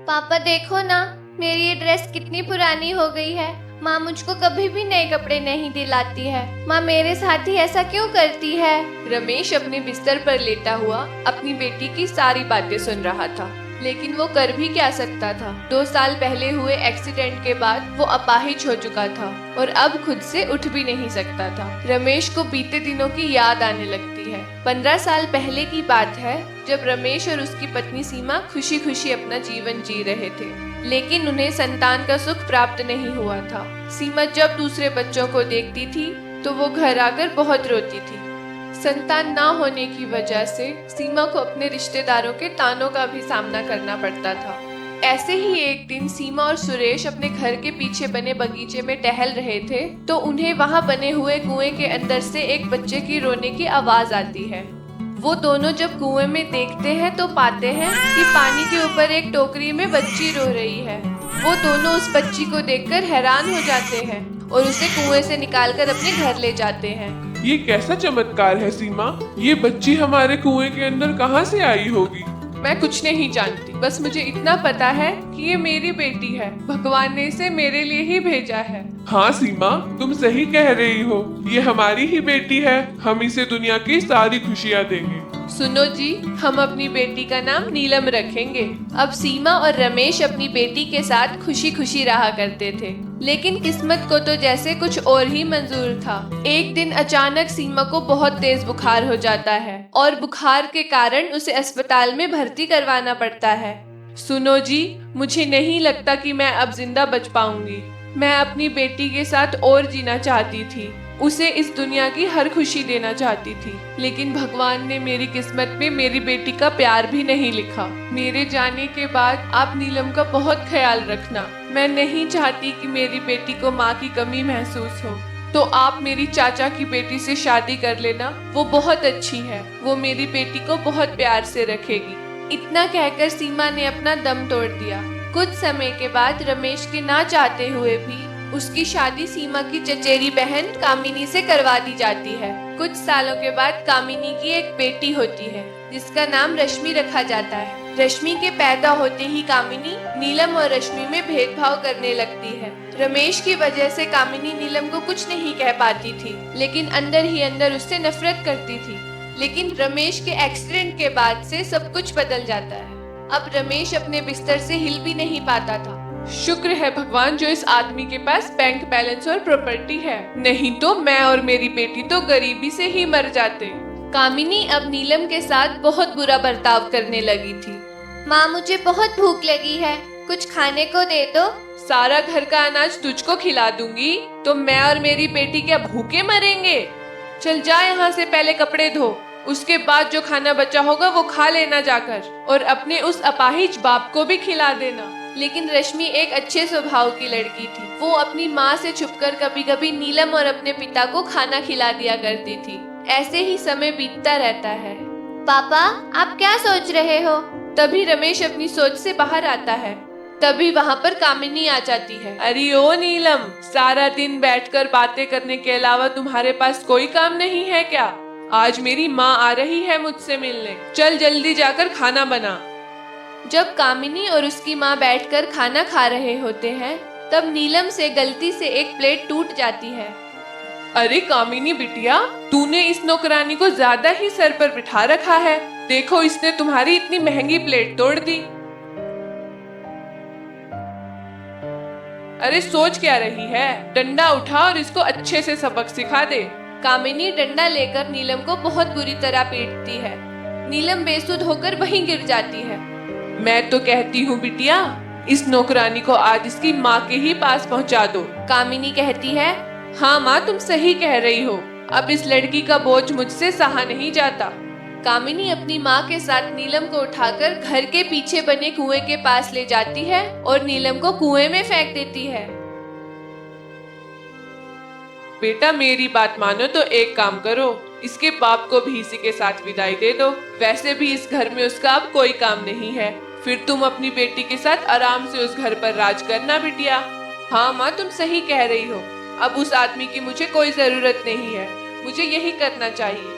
पापा देखो ना, मेरी ये ड्रेस कितनी पुरानी हो गई है। माँ मुझको कभी भी नए कपड़े नहीं दिलाती है। माँ मेरे साथ ही ऐसा क्यों करती है? रमेश अपने बिस्तर पर लेटा हुआ अपनी बेटी की सारी बातें सुन रहा था, लेकिन वो कर भी क्या सकता था। 2 साल पहले हुए एक्सीडेंट के बाद वो अपाहिज हो चुका था और अब खुद से उठ भी नहीं सकता था। रमेश को बीते दिनों की याद आने लगती है। 15 साल पहले की बात है, जब रमेश और उसकी पत्नी सीमा खुशी खुशी अपना जीवन जी रहे थे, लेकिन उन्हें संतान का सुख प्राप्त नहीं हुआ था। सीमा जब दूसरे बच्चों को देखती थी तो वो घर आकर बहुत रोती थी। संतान ना होने की वजह से सीमा को अपने रिश्तेदारों के तानों का भी सामना करना पड़ता था। ऐसे ही एक दिन सीमा और सुरेश अपने घर के पीछे बने बगीचे में टहल रहे थे तो उन्हें वहां बने हुए कुएं के अंदर से एक बच्चे की रोने की आवाज आती है। वो दोनों जब कुएं में देखते हैं तो पाते हैं कि पानी के ऊपर एक टोकरी में बच्ची रो रही है। वो दोनों उस बच्ची को देखकर हैरान हो जाते हैं और उसे कुएं से निकालकर अपने घर ले जाते हैं। ये कैसा चमत्कार है सीमा, ये बच्ची हमारे कुएं के अंदर कहाँ से आई होगी? मैं कुछ नहीं जानती, बस मुझे इतना पता है कि ये मेरी बेटी है। भगवान ने इसे मेरे लिए ही भेजा है। हाँ सीमा, तुम सही कह रही हो, ये हमारी ही बेटी है। हम इसे दुनिया की सारी खुशियाँ देंगे। सुनो जी, हम अपनी बेटी का नाम नीलम रखेंगे। अब सीमा और रमेश अपनी बेटी के साथ खुशी खुशी रहा करते थे, लेकिन किस्मत को तो जैसे कुछ और ही मंजूर था। एक दिन अचानक सीमा को बहुत तेज बुखार हो जाता है और बुखार के कारण उसे अस्पताल में भर्ती करवाना पड़ता है। सुनो जी, मुझे नहीं लगता कि मैं अब जिंदा बच पाऊंगी। मैं अपनी बेटी के साथ और जीना चाहती थी, उसे इस दुनिया की हर खुशी देना चाहती थी, लेकिन भगवान ने मेरी किस्मत में मेरी बेटी का प्यार भी नहीं लिखा। मेरे जाने के बाद आप नीलम का बहुत ख्याल रखना। मैं नहीं चाहती कि मेरी बेटी को माँ की कमी महसूस हो। तो आप मेरी चाचा की बेटी से शादी कर लेना, वो बहुत अच्छी है। वो मेरी बेटी को बहुत प्यार से रखेगी। इतना कहकर सीमा ने अपना दम तोड़ दिया। कुछ समय के बाद रमेश के ना चाहते हुए भी उसकी शादी सीमा की चचेरी बहन कामिनी से करवा दी जाती है। कुछ सालों के बाद कामिनी की एक बेटी होती है जिसका नाम रश्मि रखा जाता है। रश्मि के पैदा होते ही कामिनी नीलम और रश्मि में भेदभाव करने लगती है। रमेश की वजह से कामिनी नीलम को कुछ नहीं कह पाती थी, लेकिन अंदर ही अंदर उससे नफरत करती थी। लेकिन रमेश के एक्सीडेंट के बाद से सब कुछ बदल जाता है। अब रमेश अपने बिस्तर से हिल भी नहीं पाता था। शुक्र है भगवान जो इस आदमी के पास बैंक बैलेंस और प्रॉपर्टी है, नहीं तो मैं और मेरी बेटी तो गरीबी से ही मर जाते। कामिनी अब नीलम के साथ बहुत बुरा बर्ताव करने लगी थी। माँ मुझे बहुत भूख लगी है, कुछ खाने को दे दो। सारा घर का अनाज तुझको खिला दूंगी तो मैं और मेरी बेटी क्या भूखे मरेंगे? चल जा यहाँ से, पहले कपड़े धो, उसके बाद जो खाना बचा होगा वो खा लेना जाकर, और अपने उस अपाहिज बाप को भी खिला देना। लेकिन रश्मि एक अच्छे स्वभाव की लड़की थी। वो अपनी माँ से छुपकर कभी कभी नीलम और अपने पिता को खाना खिला दिया करती थी। ऐसे ही समय बीतता रहता है। पापा आप क्या सोच रहे हो? तभी रमेश अपनी सोच से बाहर आता है। तभी वहाँ पर कामिनी आ जाती है। अरे ओ नीलम, सारा दिन बैठकर बातें करने के अलावा तुम्हारे पास कोई काम नहीं है क्या? आज मेरी माँ आ रही है मुझसे मिलने, चल जल्दी जाकर खाना बना। जब कामिनी और उसकी माँ बैठकर खाना खा रहे होते हैं, तब नीलम से गलती से एक प्लेट टूट जाती है। अरे कामिनी बिटिया, तूने इस नौकरानी को ज्यादा ही सर पर बिठा रखा है। देखो, इसने तुम्हारी इतनी महंगी प्लेट तोड़ दी। अरे सोच क्या रही है? डंडा उठा और इसको अच्छे से सबक सिखा दे। कामिनी डंडा लेकर नीलम को बहुत बुरी तरह पीटती है। नीलम बेसुध होकर वहीं गिर जाती है। मैं तो कहती हूँ बिटिया, इस नौकरानी को आज इसकी माँ के ही पास पहुँचा दो। कामिनी कहती है, हाँ माँ तुम सही कह रही हो, अब इस लड़की का बोझ मुझसे सहा नहीं जाता। कामिनी अपनी माँ के साथ नीलम को उठाकर घर के पीछे बने कुएं के पास ले जाती है और नीलम को कुएं में फेंक देती है। बेटा मेरी बात मानो तो एक काम करो, इसके बाप को भी इसी के साथ विदाई दे दो। वैसे भी इस घर में उसका अब कोई काम नहीं है। फिर तुम अपनी बेटी के साथ आराम से उस घर पर राज करना बिटिया। हाँ माँ तुम सही कह रही हो, अब उस आदमी की मुझे कोई जरूरत नहीं है, मुझे यही करना चाहिए।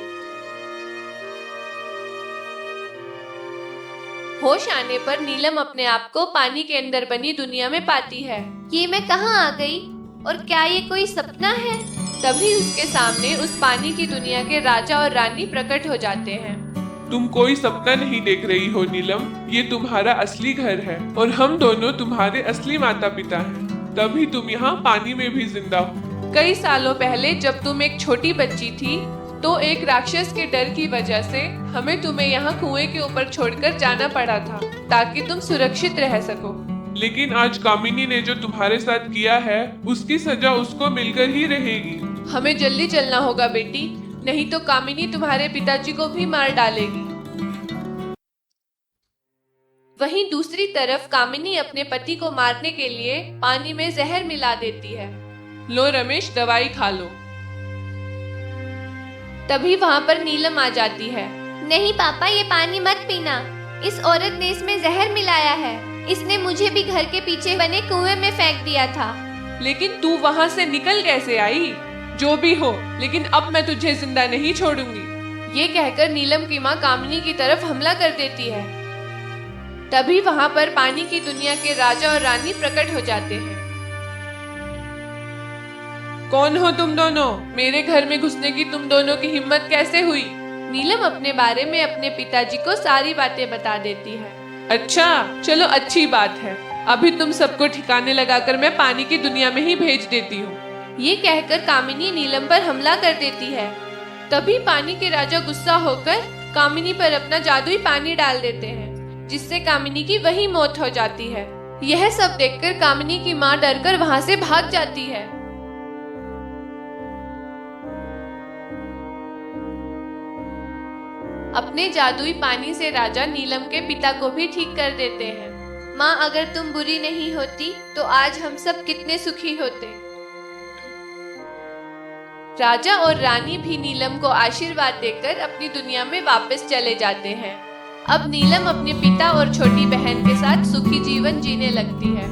होश आने पर नीलम अपने आप को पानी के अंदर बनी दुनिया में पाती है। ये मैं कहाँ आ गई और क्या ये कोई सपना है? तभी उसके सामने उस पानी की दुनिया के राजा और रानी प्रकट हो जाते हैं। तुम कोई सपना नहीं देख रही हो नीलम, ये तुम्हारा असली घर है और हम दोनों तुम्हारे असली माता पिता हैं। तभी तुम यहाँ पानी में भी जिंदा हो। कई सालों पहले जब तुम एक छोटी बच्ची थी तो एक राक्षस के डर की वजह से हमें तुम्हें यहाँ कुएं के ऊपर छोड़कर जाना पड़ा था ताकि तुम सुरक्षित रह सको। लेकिन आज कामिनी ने जो तुम्हारे साथ किया है उसकी सजा उसको मिलकर ही रहेगी। हमें जल्दी चलना होगा बेटी, नहीं तो कामिनी तुम्हारे पिताजी को भी मार डालेगी। वहीं दूसरी तरफ कामिनी अपने पति को मारने के लिए पानी में जहर मिला देती है। लो रमेश, दवाई खा लो। तभी वहाँ पर नीलम आ जाती है। नहीं पापा, ये पानी मत पीना। इस औरत ने इसमें जहर मिलाया है। इसने मुझे भी घर के पीछे बने कुएं में फेंक दिया था। लेकिन तू वहाँ से निकल कैसे आई? जो भी हो, लेकिन अब मैं तुझे जिंदा नहीं छोड़ूंगी। ये कहकर नीलम की माँ कामिनी की तरफ हमला कर देती है। तभी वहाँ पर पानी की दुनिया के राजा और रानी प्रकट हो जाते हैं। कौन हो तुम दोनों? मेरे घर में घुसने की तुम दोनों की हिम्मत कैसे हुई? नीलम अपने बारे में अपने पिताजी को सारी बातें बता देती है। अच्छा, चलो अच्छी बात है। अभी तुम सबको ठिकाने लगाकर मैं पानी की दुनिया में ही भेज देती हूँ। ये कहकर कामिनी नीलम पर हमला कर देती है। तभी पानी के राजा गुस्सा होकर कामिनी पर अपना जादुई पानी डाल देते हैं, जिससे कामिनी की वही मौत हो जाती है। यह सब देखकर कामिनी की माँ डरकर वहाँ से भाग जाती है। अपने जादुई पानी से राजा नीलम के पिता को भी ठीक कर देते हैं। माँ, अगर तुम बुरी नहीं होती तो आज हम सब कितने सुखी होते। राजा और रानी भी नीलम को आशीर्वाद देकर अपनी दुनिया में वापस चले जाते हैं। अब नीलम अपने पिता और छोटी बहन के साथ सुखी जीवन जीने लगती है।